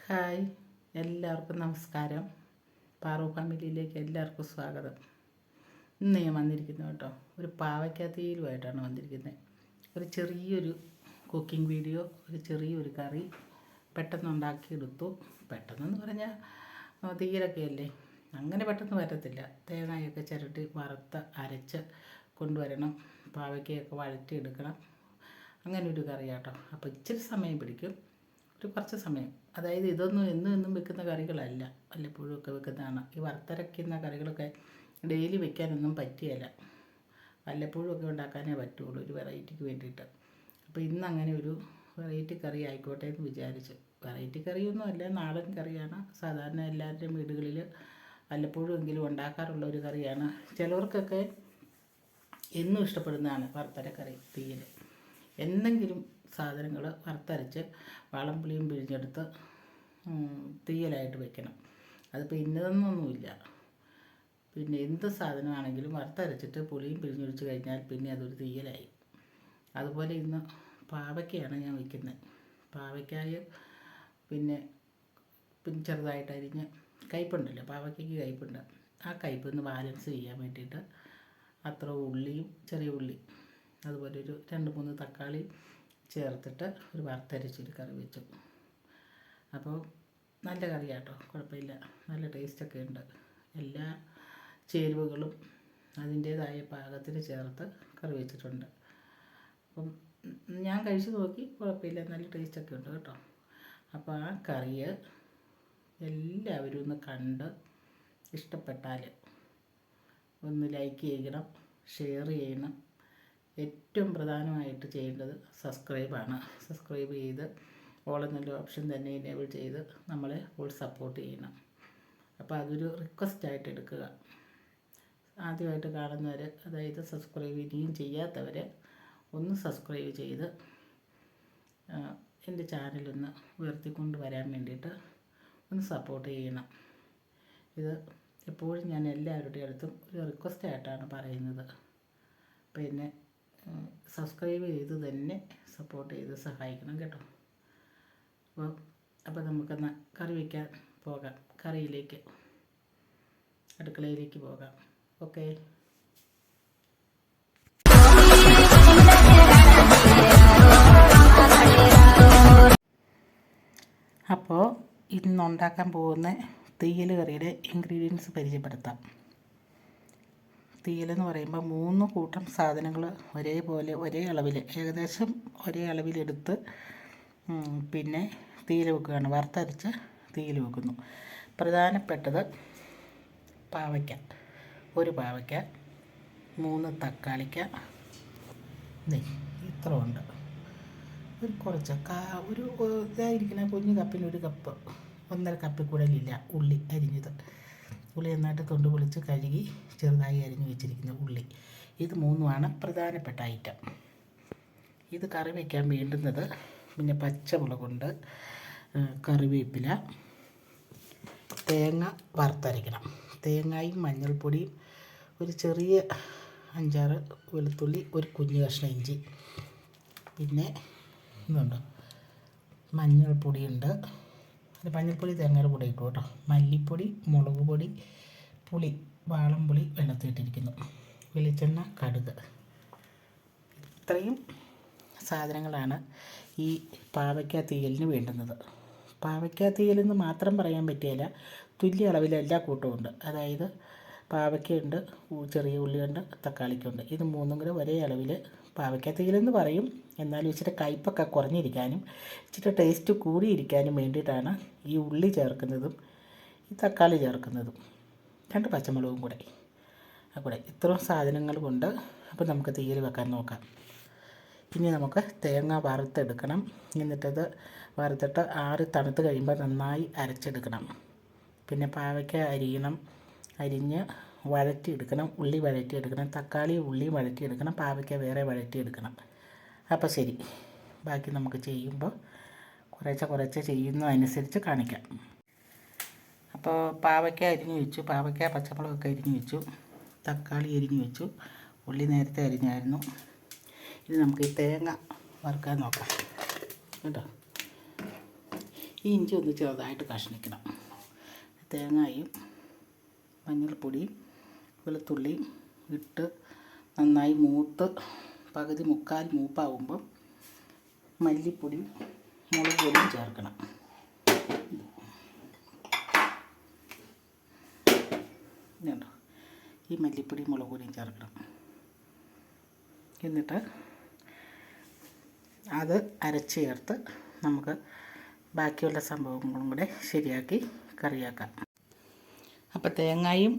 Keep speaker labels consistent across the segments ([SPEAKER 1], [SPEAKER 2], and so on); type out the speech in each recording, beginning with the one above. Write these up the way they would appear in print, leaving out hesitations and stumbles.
[SPEAKER 1] Hi, എല്ലാവർക്കും നമസ്കാരം. പാറു ഫാമിലിയിലേക്ക് എല്ലാവർക്കും സ്വാഗതം. ഇന്ന് ഞാൻ വന്നിരിക്കുന്നത് കേട്ടോ, ഒരു പാവയ്ക്ക തീയലുമായിട്ടാണ് വന്നിരിക്കുന്നത്. ഒരു ചെറിയൊരു കുക്കിംഗ് വീഡിയോ, ഒരു ചെറിയൊരു കറി പെട്ടെന്ന് ഉണ്ടാക്കിയെടുത്തു. പെട്ടെന്നെന്ന് പറഞ്ഞാൽ തീയലൊക്കെ അല്ലേ, അങ്ങനെ പെട്ടെന്ന് വരത്തില്ല. തേങ്ങയൊക്കെ ചിരട്ടി വറുത്ത് അരച്ച് കൊണ്ടുവരണം, പാവയ്ക്കയൊക്കെ വഴറ്റിയെടുക്കണം. അങ്ങനെ ഒരു കറിയാട്ടോ. അപ്പോൾ ഇച്ചിരി സമയം പിടിക്കും, ഒരു കുറച്ച് സമയം. അതായത് ഇതൊന്നും എന്നും വെക്കുന്ന കറികളല്ല, വല്ലപ്പോഴും ഒക്കെ വെക്കുന്നതാണ്. ഈ വറുത്തരയ്ക്കുന്ന കറികളൊക്കെ ഡെയിലി വെക്കാനൊന്നും പറ്റിയല്ല, വല്ലപ്പോഴും ഒക്കെ ഉണ്ടാക്കാനേ പറ്റുള്ളൂ, ഒരു വെറൈറ്റിക്ക് വേണ്ടിയിട്ട്. അപ്പോൾ ഇന്ന് അങ്ങനെ ഒരു വെറൈറ്റി കറി ആയിക്കോട്ടെ എന്ന് വിചാരിച്ചു. വെറൈറ്റി കറിയൊന്നും അല്ല, നാടൻ കറിയാണ്. സാധാരണ എല്ലാവരുടെയും വീടുകളിൽ വല്ലപ്പോഴും എങ്കിലും ഉണ്ടാക്കാറുള്ള ഒരു കറിയാണ്. ചിലവർക്കൊക്കെ എന്നും ഇഷ്ടപ്പെടുന്നതാണ് വറുത്തരക്കറി, തീയൽ. എന്തെങ്കിലും സാധനങ്ങൾ വറുത്തരച്ച് വാളംപുളിയും പിഴിഞ്ഞെടുത്ത് തീയലായിട്ട് വെക്കണം. അതിപ്പോൾ ഇന്നതെന്നൊന്നുമില്ല. പിന്നെ എന്ത് സാധനമാണെങ്കിലും വറുത്തരച്ചിട്ട് പുളിയും പിഴിഞ്ഞൊഴിച്ച് കഴിഞ്ഞാൽ പിന്നെ അതൊരു തീയലായി. അതുപോലെ ഇന്ന് പാവയ്ക്കയാണ് ഞാൻ വയ്ക്കുന്നത്. പാവയ്ക്കായ പിന്നെ ചെറുതായിട്ട് അരിഞ്ഞ്, കയ്പുണ്ടല്ലോ പാവയ്ക്കയ്ക്ക്, കയ്പുണ്ട്. ആ കയ്പൊന്ന് ബാലൻസ് ചെയ്യാൻ വേണ്ടിയിട്ട് അത്ര ഉള്ളിയും, ചെറിയ ഉള്ളി, അതുപോലെ ഒരു 2-3 തക്കാളി ചേർത്തിട്ട് ഒരു വറുത്തരച്ചൊരു കറി വെച്ചു. അപ്പോൾ നല്ല കറിയാട്ടോ, കുഴപ്പമില്ല, നല്ല ടേസ്റ്റൊക്കെ ഉണ്ട്. എല്ലാ ചേരുവകളും അതിൻ്റേതായ പാകത്തിന് ചേർത്ത് കറി വെച്ചിട്ടുണ്ട്. അപ്പം ഞാൻ കഴിച്ച് നോക്കി, കുഴപ്പമില്ല, നല്ല ടേസ്റ്റൊക്കെ ഉണ്ട് കേട്ടോ. അപ്പോൾ ആ കറി എല്ലാവരും ഒന്ന് കണ്ട് ഇഷ്ടപ്പെട്ടാൽ ഒന്ന് ലൈക്ക് ചെയ്യണം, ഷെയർ ചെയ്യണം. ഏറ്റവും പ്രധാനമായിട്ട് ചെയ്യേണ്ടത് സബ്സ്ക്രൈബാണ്. സബ്സ്ക്രൈബ് ചെയ്ത് ഓൾ എന്നുള്ള ഓപ്ഷൻ തന്നെ എനേബിൾ ചെയ്ത് നമ്മളെ ഫുൾ സപ്പോർട്ട് ചെയ്യണം. അപ്പോൾ അതൊരു റിക്വസ്റ്റായിട്ട് എടുക്കുക. ആദ്യമായിട്ട് കാണുന്നവർ, അതായത് സബ്സ്ക്രൈബ് ഇനിയും ചെയ്യാത്തവർ ഒന്ന് സബ്സ്ക്രൈബ് ചെയ്ത് എൻ്റെ ചാനലൊന്ന് ഉയർത്തിക്കൊണ്ട് വരാൻ വേണ്ടിയിട്ട് ഒന്ന് സപ്പോർട്ട് ചെയ്യണം. ഇത് എപ്പോഴും ഞാൻ എല്ലാവരുടെ അടുത്തും ഒരു റിക്വസ്റ്റായിട്ടാണ് പറയുന്നത്. പിന്നെ സബ്സ്ക്രൈബ് ചെയ്ത് തന്നെ സപ്പോർട്ട് ചെയ്ത് സഹായിക്കണം കേട്ടോ. അപ്പോൾ നമുക്കെന്നാൽ കറി വയ്ക്കാൻ പോകാം, കറിയിലേക്ക്, അടുക്കളയിലേക്ക് പോകാം. ഓക്കെ. അപ്പോൾ ഇന്നുണ്ടാക്കാൻ പോകുന്ന തീയൽ കറിയുടെ ഇൻഗ്രീഡിയൻസ് പരിചയപ്പെടുത്താം. തീയലെന്ന് പറയുമ്പോൾ 3 കൂട്ടം സാധനങ്ങൾ ഒരേപോലെ, ഒരേ അളവിൽ, ഏകദേശം ഒരേ അളവിലെടുത്ത് പിന്നെ തീയൽ വെക്കുകയാണ്, വറുത്തരച്ച് തീയൽ വെക്കുന്നു. പ്രധാനപ്പെട്ടത് പാവയ്ക്ക, 1 പാവയ്ക്ക, 3 തക്കാളിക്ക, ഇത്ര ഉണ്ട്. ഒരു കുറച്ച് ഒരു ഇതായിരിക്കുന്ന കുഞ്ഞു കപ്പിന് 1 കപ്പ്, 1.5 കപ്പിൽ കൂടുതലില്ല ഉള്ളി അരിഞ്ഞത്. ഉള്ളി നന്നായിട്ട് തൊണ്ട് പൊളിച്ച് കഴുകി ചെറുതായി അരിഞ്ഞ് വെച്ചിരിക്കുന്ന ഉള്ളി. ഇത് 3ആണ് പ്രധാനപ്പെട്ട ഐറ്റം. ഇത് കറി വയ്ക്കാൻ വേണ്ടുന്നത് പിന്നെ പച്ചമുളകുണ്ട്, കറിവേപ്പില, തേങ്ങ വറുത്തരയ്ക്കണം, തേങ്ങയും മഞ്ഞൾപ്പൊടിയും, ഒരു ചെറിയ 5-6 വെളുത്തുള്ളി, ഒരു കുഞ്ഞു കഷ്ണം ഇഞ്ചി, പിന്നെ ഇതുണ്ട് മഞ്ഞൾപ്പൊടിയുണ്ട്, മഞ്ഞൾപ്പൊടി തേങ്ങയുടെ കൂടെ ഇട്ടു കേട്ടോ, മല്ലിപ്പൊടി, മുളക് പൊടി, പുളി, വാളംപുളി വെള്ളത്തിലിട്ടിരിക്കുന്നു, വെളിച്ചെണ്ണ, കടുക്. ഇത്രയും സാധനങ്ങളാണ് ഈ പാവയ്ക്ക തീയലിന് വേണ്ടുന്നത്. പാവയ്ക്ക തീയലെന്ന് മാത്രം പറയാൻ പറ്റില്ല, തുല്യ അളവിൽ എല്ലാ കൂട്ടവും ഉണ്ട്. അതായത് പാവയ്ക്കയുണ്ട്, ചെറിയ ഉള്ളിയുണ്ട്, തക്കാളിക്കുണ്ട്. ഇത് 3 കൂടെ ഒരേ അളവിൽ പാവയ്ക്ക തീയലെന്ന് പറയും. എന്നാലും ഇച്ചിരി കയ്പൊക്കെ കുറഞ്ഞിരിക്കാനും ഇച്ചിരി ടേസ്റ്റ് കൂടിയിരിക്കാനും വേണ്ടിയിട്ടാണ് ഈ ഉള്ളി ചേർക്കുന്നതും ഈ തക്കാളി ചേർക്കുന്നതും, 2 പച്ചമുളകും കൂടെ. ഇത്രയും സാധനങ്ങൾ കൊണ്ട് അപ്പോൾ നമുക്ക് തീയൽ വെക്കാൻ നോക്കാം. ഇനി നമുക്ക് തേങ്ങ വറുത്തെടുക്കണം. എന്നിട്ടത് വറുത്തിട്ട് ആറി തണുത്ത് കഴിയുമ്പോൾ നന്നായി അരച്ചെടുക്കണം. പിന്നെ പാവയ്ക്ക അരിഞ്ഞ് വഴറ്റിയെടുക്കണം, ഉള്ളി വഴറ്റിയെടുക്കണം, തക്കാളി ഉള്ളി വഴറ്റിയെടുക്കണം, പാവയ്ക്ക വേറെ വഴറ്റിയെടുക്കണം. അപ്പോൾ ശരി, ബാക്കി നമുക്ക് ചെയ്യുമ്പോൾ കുറേശ്ശെ ചെയ്യുന്നതനുസരിച്ച് കാണിക്കാം. അപ്പോൾ പാവയ്ക്ക അരിഞ്ഞ് വെച്ചു, പാവയ്ക്ക പച്ചമുളകൊക്കെ അരിഞ്ഞ് വെച്ചു, തക്കാളി അരിഞ്ഞ് വെച്ചു, ഉള്ളി നേരത്തെ അരിഞ്ഞായിരുന്നു. ഇനി നമുക്ക് ഈ തേങ്ങ വറുക്കാൻ നോക്കാം കേട്ടോ. ഈ ഇഞ്ചി ഒന്ന് ചെറുതായിട്ട് കഷ്ണിക്കണം. തേങ്ങയും മഞ്ഞൾപ്പൊടിയും വെളുത്തുള്ളിയും ഇട്ട് നന്നായി മൂത്ത് പകുതി മുക്കാൽ മൂപ്പാവുമ്പം മല്ലിപ്പൊടിയും മുളക് പൊടിയും ചേർക്കണം. ഇതുണ്ടോ, ഈ മല്ലിപ്പൊടിയും മുളക് പൊടിയും ചേർക്കണം. എന്നിട്ട് അത് അരച്ച് ചേർത്ത് നമുക്ക് ബാക്കിയുള്ള സംഭവങ്ങളും കൂടെ ശരിയാക്കി കറിയാക്കാം. അപ്പോൾ തേങ്ങയും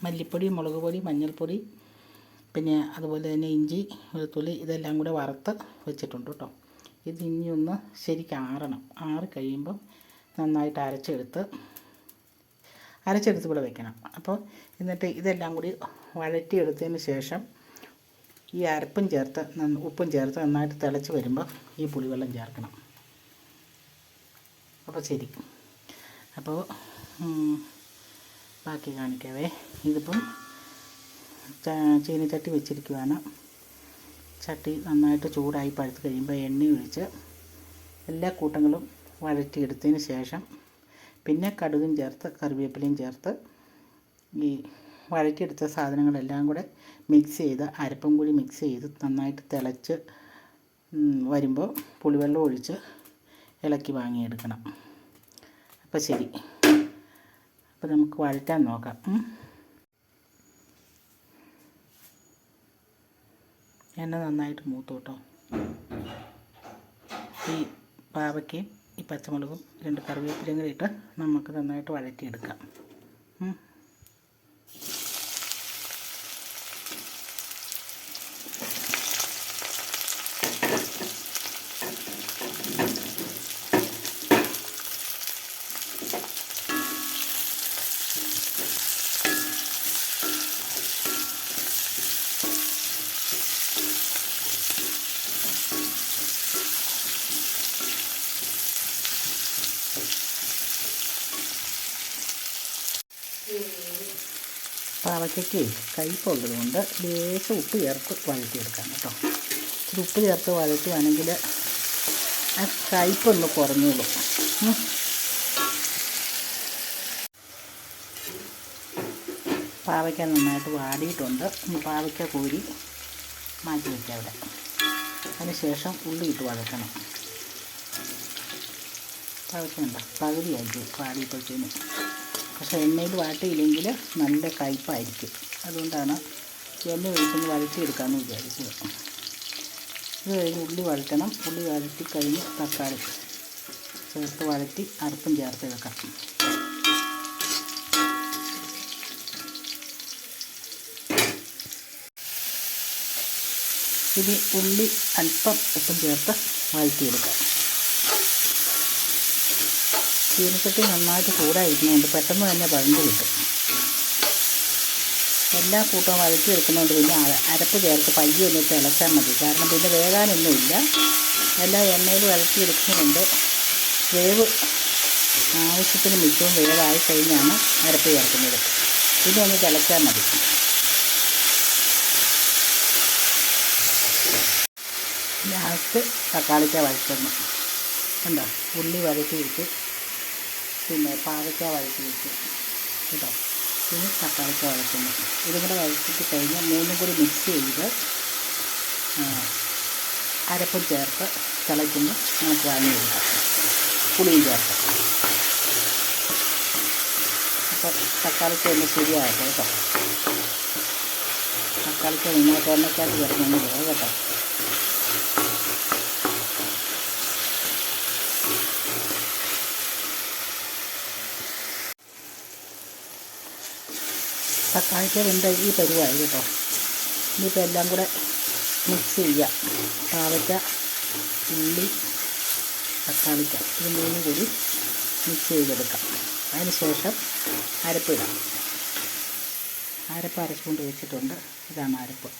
[SPEAKER 1] മല്ലിപ്പൊടി, മുളക് പൊടി, മഞ്ഞൾപ്പൊടി, പിന്നെ അതുപോലെ തന്നെ ഇഞ്ചി, വെളുത്തുള്ളി ഇതെല്ലാം കൂടെ വറുത്ത് വെച്ചിട്ടുണ്ട് കേട്ടോ. ഇത് ഇനി ഒന്ന് ശരിക്കും ആറണം. ആറി കഴിയുമ്പം നന്നായിട്ട് അരച്ചെടുത്ത് കൂടെ വെക്കണം. അപ്പോൾ എന്നിട്ട് ഇതെല്ലാം കൂടി വഴറ്റിയെടുത്തതിന് ശേഷം ഈ അരപ്പും ചേർത്ത് ഉപ്പും ചേർത്ത് നന്നായിട്ട് തിളച്ച് വരുമ്പോൾ ഈ പുളിവെള്ളം ചേർക്കണം. അപ്പോൾ ശരി. അപ്പോൾ ബാക്കി കാണിക്കാവേ. ഇതിപ്പം ചീനച്ചട്ടി വെച്ചിരിക്കുവാണ്. ചട്ടി നന്നായിട്ട് ചൂടായി പഴുത്ത് കഴിയുമ്പോൾ എണ്ണ ഒഴിച്ച് എല്ലാ കൂട്ടങ്ങളും വഴറ്റിയെടുത്തതിന് ശേഷം പിന്നെ കടുകും ചേർത്ത് കറിവേപ്പിലയും ചേർത്ത് ഈ വഴറ്റിയെടുത്ത സാധനങ്ങളെല്ലാം കൂടെ മിക്സ് ചെയ്ത് അരപ്പും കൂടി മിക്സ് ചെയ്ത് നന്നായിട്ട് തിളച്ച് വരുമ്പോൾ പുളിവെള്ളം ഒഴിച്ച് ഇളക്കി വാങ്ങിയെടുക്കണം. അപ്പോൾ ശരി. അപ്പോൾ നമുക്ക് വഴറ്റാൻ നോക്കാം. എണ്ണ നന്നായിട്ട് മൂത്തു കേട്ടോ. ഈ പാവയ്ക്കയും ഈ പച്ചമുളകും 2 കറിവേപ്പിലയും കൂടി ഇട്ട് നമുക്ക് നന്നായിട്ട് വഴറ്റിയെടുക്കാം. പാവയ്ക്കയ്ക്ക് കയ്പുള്ളത് കൊണ്ട് ലേശം ഉപ്പ് ചേർത്ത് വഴറ്റിയെടുക്കാം കേട്ടോ. ഇച്ചിരി ഉപ്പ് ചേർത്ത് വഴറ്റുവാണെങ്കിൽ ആ കയ്പൊന്ന് കുറഞ്ഞോളും. പാവയ്ക്ക നന്നായിട്ട് വാടിയിട്ടുണ്ട്. പാവയ്ക്ക കോരി മാറ്റി വയ്ക്കാം അവിടെ. അതിന് ശേഷം ഉള്ളി ഇട്ട് വഴറ്റണം. പാവയ്ക്ക ഉണ്ടോ, പകുതിയായിരിക്കും വാടിയപ്പോഴത്തേനും. പക്ഷേ എണ്ണയിൽ വാട്ടിയില്ലെങ്കിൽ നല്ല കയ്പായിരിക്കും. അതുകൊണ്ടാണ് എണ്ണ ഒഴിച്ചൊന്ന് വഴറ്റിയെടുക്കാമെന്ന് വിചാരിച്ചത്. ഇത് കഴിഞ്ഞ് ഉള്ളി വഴറ്റണം. ഉള്ളി വഴറ്റി കഴിഞ്ഞ് തക്കാളി ചേർത്ത് വഴറ്റി അരപ്പും ചേർത്തെടുക്കാം. ഇനി ഉള്ളി അല്പം ഉപ്പും ചേർത്ത് വഴറ്റിയെടുക്കാം. ചീനച്ചട്ടി നന്നായിട്ട് ചൂടായിരിക്കുന്നുണ്ട്, പെട്ടെന്ന് തന്നെ വഴണ്ട് കിട്ടും. എല്ലാ കൂട്ടവും വഴറ്റിയെടുക്കുന്നതുകൊണ്ട് പിന്നെ അരപ്പ് ചേർത്ത് പയ്യെ ഒന്ന് തിളച്ചാൽ മതി. കാരണം പിന്നെ വേകാനൊന്നുമില്ല. എല്ലാം എണ്ണയിൽ വഴറ്റിയെടുക്കുന്നുണ്ട്. വേവ് ആവശ്യത്തിന് മിച്ചവും വേവായി കഴിഞ്ഞാണ് അരപ്പ് ചേർക്കുന്നത്. പിന്നെ ഒന്ന് തിളച്ചാൽ മതി. ലാസ്റ്റ് തക്കാളിക്ക വഴറ്റുന്നു. കണ്ടോ, ഉള്ളി വഴറ്റി വെച്ച് പിന്നെ പാവയ്ക്ക വഴറ്റി വെച്ചു കേട്ടോ. ഇനി തക്കാളിക്ക വഴറ്റുന്നു. ഇതും കൂടെ വഴറ്റിട്ട് കഴിഞ്ഞാൽ മൂന്നും കൂടി മിക്സ് ചെയ്ത് അരപ്പും ചേർത്ത് തിളയ്ക്കുമ്പോൾ നമുക്ക് വാങ്ങിയെടുക്കാം. പുളിയും ചേർത്ത്. അപ്പോൾ തക്കാളിക്ക ഒന്ന് ശരിയാകട്ടെ കേട്ടോ. തക്കാളിക്ക നന്നായിട്ട് എണ്ണയ്ക്കകത്ത് ചേർന്ന് കേട്ടോ. തക്കാളിക്ക വെന്ത ഈ പരുവായി കേട്ടോ. ഇനിയിപ്പോൾ എല്ലാം കൂടെ മിക്സ് ചെയ്യുക. പാവയ്ക്ക, ഉള്ളി, തക്കാളിക്ക ഇത് മൂന്നും കൂടി മിക്സ് ചെയ്തെടുക്കാം. അതിന് ശേഷം അരപ്പിടാം. അരപ്പ് അരച്ചുകൊണ്ട് വെച്ചിട്ടുണ്ട്. ഇതാണ് അരപ്പ്.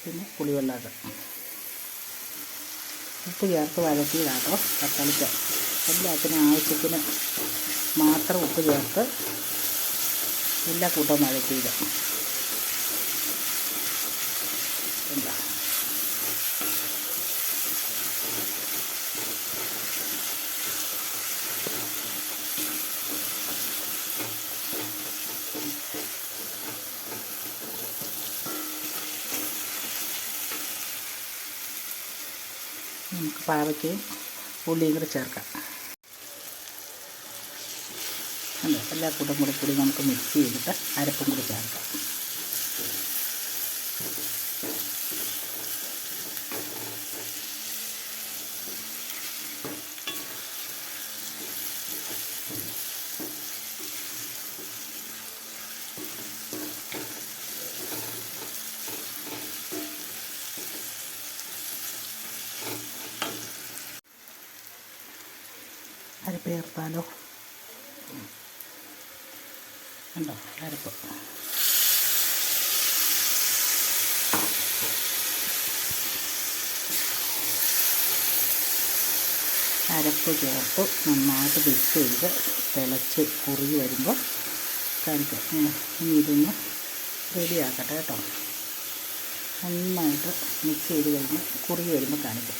[SPEAKER 1] പിന്നെ പുളിവെള്ളം അത് ഉപ്പ് ചേർത്ത് വഴറ്റിയതാട്ടോ തക്കാളിക്ക. എല്ലാത്തിനും ആവശ്യത്തിന് മാത്രം ഉപ്പ് ചേർത്ത് എല്ലാ കൂട്ടവും വഴറ്റിയില്ല. എന്താ പാവയ്ക്കയും ഉള്ളിയും കൂടെ ചേർക്കാം. അല്ലേ, എല്ലാ കൂടെ കൂടി നമുക്ക് മിക്സ് ചെയ്തിട്ട് അരപ്പും കൂടി ചേർക്കാം. അരപ്പ് ചേർത്താലോ? ഉണ്ടോ അരപ്പ്? അരപ്പ് ചേർത്ത് നന്നായിട്ട് മിക്സ് ചെയ്ത് തിളച്ച് കുറുകി വരുമ്പോൾ കാണിക്കാം. ഇനി ഇതൊന്ന് റെഡിയാക്കട്ടെ കേട്ടോ. നന്നായിട്ട് മിക്സ് ചെയ്ത് കഴിഞ്ഞ് കുറുകി വരുമ്പോൾ കാണിക്കാം.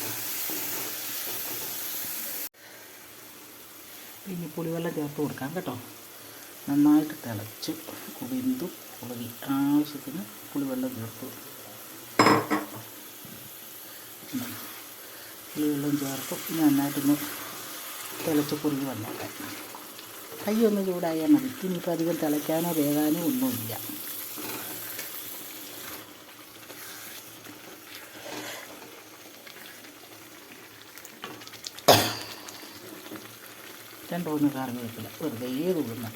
[SPEAKER 1] ഇനി പുളിവെള്ളം ചേർത്ത് കൊടുക്കാം കേട്ടോ. നന്നായിട്ട് തിളച്ച് വെന്തു കുറുകി ആവശ്യത്തിന് പുളിവെള്ളം ചേർത്തു. പുളിവെള്ളം ചേർത്ത് നന്നായിട്ടൊന്ന് തിളച്ച് കുറുകി വന്നോട്ടെ. കൈയൊന്ന് ചൂടായാൽ മതി. ഇനിയിപ്പോൾ അധികം തിളയ്ക്കാനോ വേകാനോ ഒന്നുമില്ല. രണ്ടോന്ന് കറിവേപ്പില വെറുതെ തൂടുന്ന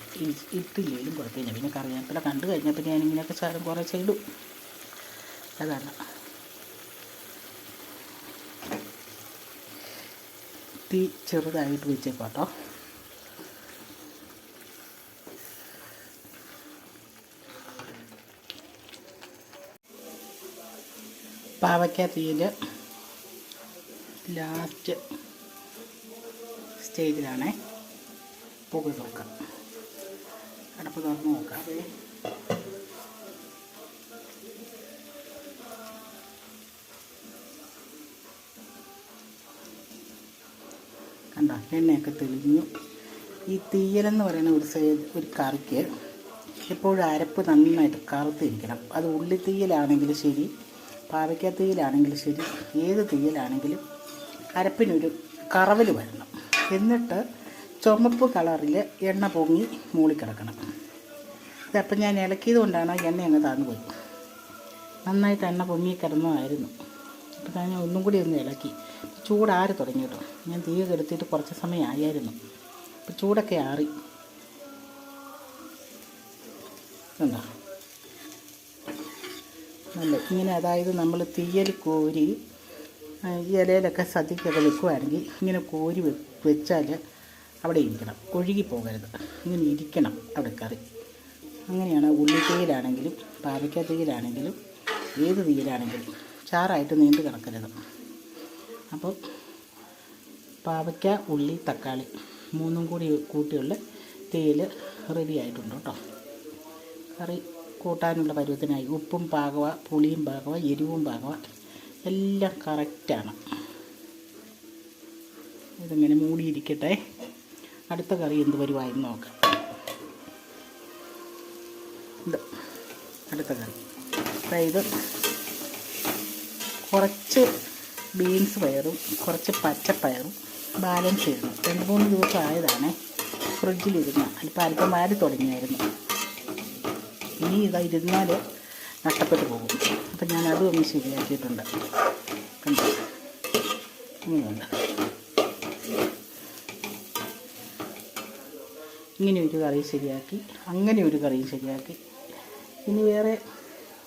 [SPEAKER 1] ഇട്ടില്ലേലും കുഴപ്പമില്ല. പിന്നെ കറിവേപ്പില കണ്ടു കഴിഞ്ഞാൽ പിന്നെ ഞാനിങ്ങനെയൊക്കെ സാധനം കുറച്ച് ഇടും. അതാണ്. തീ ചെറുതായിട്ട് വെച്ചേക്കോട്ടോ. പാവയ്ക്ക തീയിൽ ലാസ്റ്റ് സ്റ്റേജിലാണേ. പുക നോക്കാം. അടപ്പ് തുറന്ന് നോക്കാം. കണ്ടോ, എണ്ണയൊക്കെ തെളിഞ്ഞു. ഈ തീയലെന്ന് പറയുന്ന ഒരു കറിക്ക് എപ്പോഴും അരപ്പ് നന്നായിട്ട് കറുത്തിരിക്കണം. അത് ഉള്ളി തീയലാണെങ്കിലും ശരി, പാവയ്ക്ക തീയലാണെങ്കിലും ശരി, ഏത് തീയലാണെങ്കിലും അരപ്പിനൊരു കറവൽ വരണം. എന്നിട്ട് ചുമപ്പ് കളറിൽ എണ്ണ പൊങ്ങി മൂളിക്കിടക്കണം. ഇതപ്പം ഞാൻ ഇളക്കിയത് കൊണ്ടാണ് എണ്ണ അങ്ങ് താന്നു പോയി. നന്നായിട്ട് എണ്ണ പൊങ്ങി കിടന്നതായിരുന്നു. അപ്പം ഞാൻ ഒന്നും കൂടി ഒന്ന് ഇളക്കി. ചൂടാറി തുടങ്ങി കേട്ടോ. ഞാൻ തീ കെടുത്തിട്ട് കുറച്ച് സമയം ആയിരുന്നു. അപ്പം ചൂടൊക്കെ ആറി. കണ്ടോ നല്ല ഇങ്ങനെ, അതായത് നമ്മൾ തീയൽ കോരി ഇലയിലൊക്കെ സദ്യക്കൊക്കെ വെക്കുവാണെങ്കിൽ ഇങ്ങനെ കോരി വെച്ചാൽ അവിടെ ഇരിക്കണം, ഒഴുകി പോകരുത്. ഇങ്ങനെ ഇരിക്കണം അവിടെ കറി. അങ്ങനെയാണ് ഉള്ളി തീയിലാണെങ്കിലും പാവയ്ക്ക തീയിലാണെങ്കിലും ഏത് തീയിലാണെങ്കിലും ചാറായിട്ട് നീണ്ടു കിടക്കരുത്. അപ്പോൾ പാവയ്ക്ക, ഉള്ളി, തക്കാളി മൂന്നും കൂടി കൂട്ടിയുള്ള തീയിൽ റെഡി ആയിട്ടുണ്ട് കേട്ടോ. കറി കൂട്ടാനുള്ള പരുവത്തിനായി. ഉപ്പും പാകവ, പുളിയും പാകവ, എരിവും പാകവ, എല്ലാം കറക്റ്റാണ്. ഇതിങ്ങനെ മൂടിയിരിക്കട്ടെ. അടുത്ത കറി എന്ത് വരുവായെന്ന് നോക്കാം. ഇത് അടുത്ത കറി. അതായത് കുറച്ച് ബീൻസ് പയറും കുറച്ച് പച്ചപ്പയറും ബാലൻസ് ചെയ്യണം. 2-3 ദിവസം ആയതാണ് ഫ്രിഡ്ജിലിരുന്ന്. അല്പം വാരി തുടങ്ങിയായിരുന്നു. ഇനി ഇരുന്നാൽ നഷ്ടപ്പെട്ടു പോകും. അപ്പം ഞാൻ അതും ഒന്ന് ശരിയാക്കിയിട്ടുണ്ട്. കണ്ടോ, ഇങ്ങനെയുണ്ട്. ഇങ്ങനെ ഒരു കറി ശരിയാക്കി, അങ്ങനെ ഒരു കറിയും ശരിയാക്കി. ഇനി വേറെ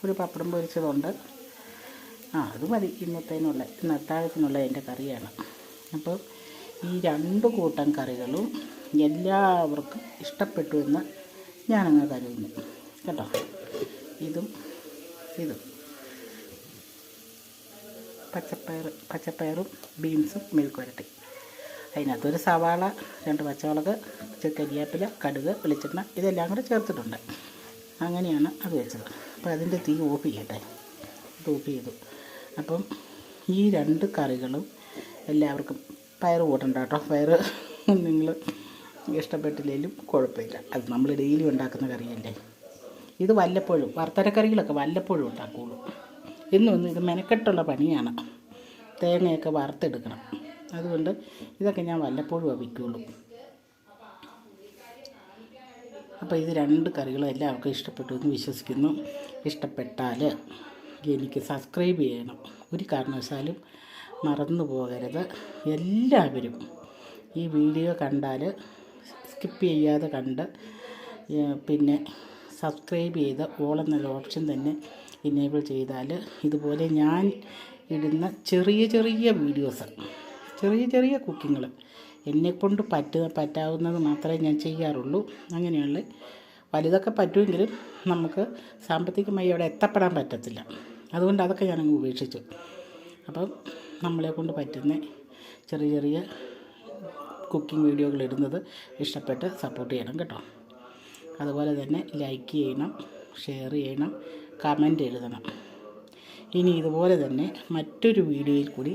[SPEAKER 1] ഒരു പപ്പടം പൊരിച്ചതുണ്ട്. അത് മതി ഇന്നത്തേനുള്ള, ഇന്ന് അത്താഴത്തിനുള്ള എൻ്റെ കറിയാണ്. അപ്പോൾ ഈ 2 കൂട്ടം കറികളും എല്ലാവർക്കും ഇഷ്ടപ്പെട്ടു എന്ന് ഞാനങ്ങ് കരുതുന്നു കേട്ടോ. ഇതും പച്ചപ്പയറും ബീൻസും മെഴുക്കുവരട്ടി. അതിനകത്തൊരു സവാള, 2 പച്ചമുളക്, കരിവേപ്പില, കടുക്, വെളിച്ചെണ്ണ ഇതെല്ലാം കൂടെ ചേർത്തിട്ടുണ്ട്. അങ്ങനെയാണ് അത് വെച്ചത്. അപ്പോൾ അതിൻ്റെ തീ ഓഫ് ചെയ്യട്ടെ. ഇത് ഓഫ് ചെയ്തു. അപ്പം ഈ 2 കറികളും എല്ലാവർക്കും പയർ കൂട്ടണ്ട കേട്ടോ. പയർ നിങ്ങൾ ഇഷ്ടപ്പെട്ടില്ലെങ്കിലും കുഴപ്പമില്ല. അത് നമ്മൾ ഡെയിലി ഉണ്ടാക്കുന്ന കറിയല്ലേ. ഇത് വല്ലപ്പോഴും, വറുത്തരക്കറികളൊക്കെ വല്ലപ്പോഴും ഉണ്ടാക്കുകയുള്ളൂ. എന്നും ഇത് മെനക്കെട്ടുള്ള പണിയാണ്. തേങ്ങയൊക്കെ വറുത്തെടുക്കണം. അതുകൊണ്ട് ഇതൊക്കെ ഞാൻ വല്ലപ്പോഴും വയ്ക്കുള്ളൂ. അപ്പോൾ ഇത് 2 കറികളും എല്ലാവർക്കും ഇഷ്ടപ്പെട്ടു എന്ന് വിശ്വസിക്കുന്നു. ഇഷ്ടപ്പെട്ടാൽ എനിക്ക് സബ്സ്ക്രൈബ് ചെയ്യണം, ഒരു കാരണവശാലും മറന്നു പോകരുത്. എല്ലാവരും ഈ വീഡിയോ കണ്ടാൽ സ്കിപ്പ് ചെയ്യാതെ കണ്ട് പിന്നെ സബ്സ്ക്രൈബ് ചെയ്ത് ഓൾ എന്നുള്ള ഓപ്ഷൻ തന്നെ എനേബിൾ ചെയ്താൽ ഇതുപോലെ ഞാൻ ഇടുന്ന ചെറിയ ചെറിയ വീഡിയോസ്, ചെറിയ ചെറിയ കുക്കിങ്ങൾ എന്നെക്കൊണ്ട് പറ്റാവുന്നത് മാത്രമേ ഞാൻ ചെയ്യാറുള്ളൂ. അങ്ങനെയുള്ള വലുതൊക്കെ പറ്റുമെങ്കിലും നമുക്ക് സാമ്പത്തികമായി അവിടെ എത്തപ്പെടാൻ പറ്റത്തില്ല. അതുകൊണ്ട് അതൊക്കെ ഞാനങ്ങ് ഉപേക്ഷിച്ചു. അപ്പം നമ്മളെ കൊണ്ട് പറ്റുന്ന ചെറിയ ചെറിയ കുക്കിംഗ് വീഡിയോകൾ ഇടുന്നത് ഇഷ്ടപ്പെട്ട് സപ്പോർട്ട് ചെയ്യണം കേട്ടോ. അതുപോലെ തന്നെ ലൈക്ക് ചെയ്യണം, ഷെയർ ചെയ്യണം, കമൻറ്റ് എഴുതണം. ഇനി ഇതുപോലെ തന്നെ മറ്റൊരു വീഡിയോയിൽ കൂടി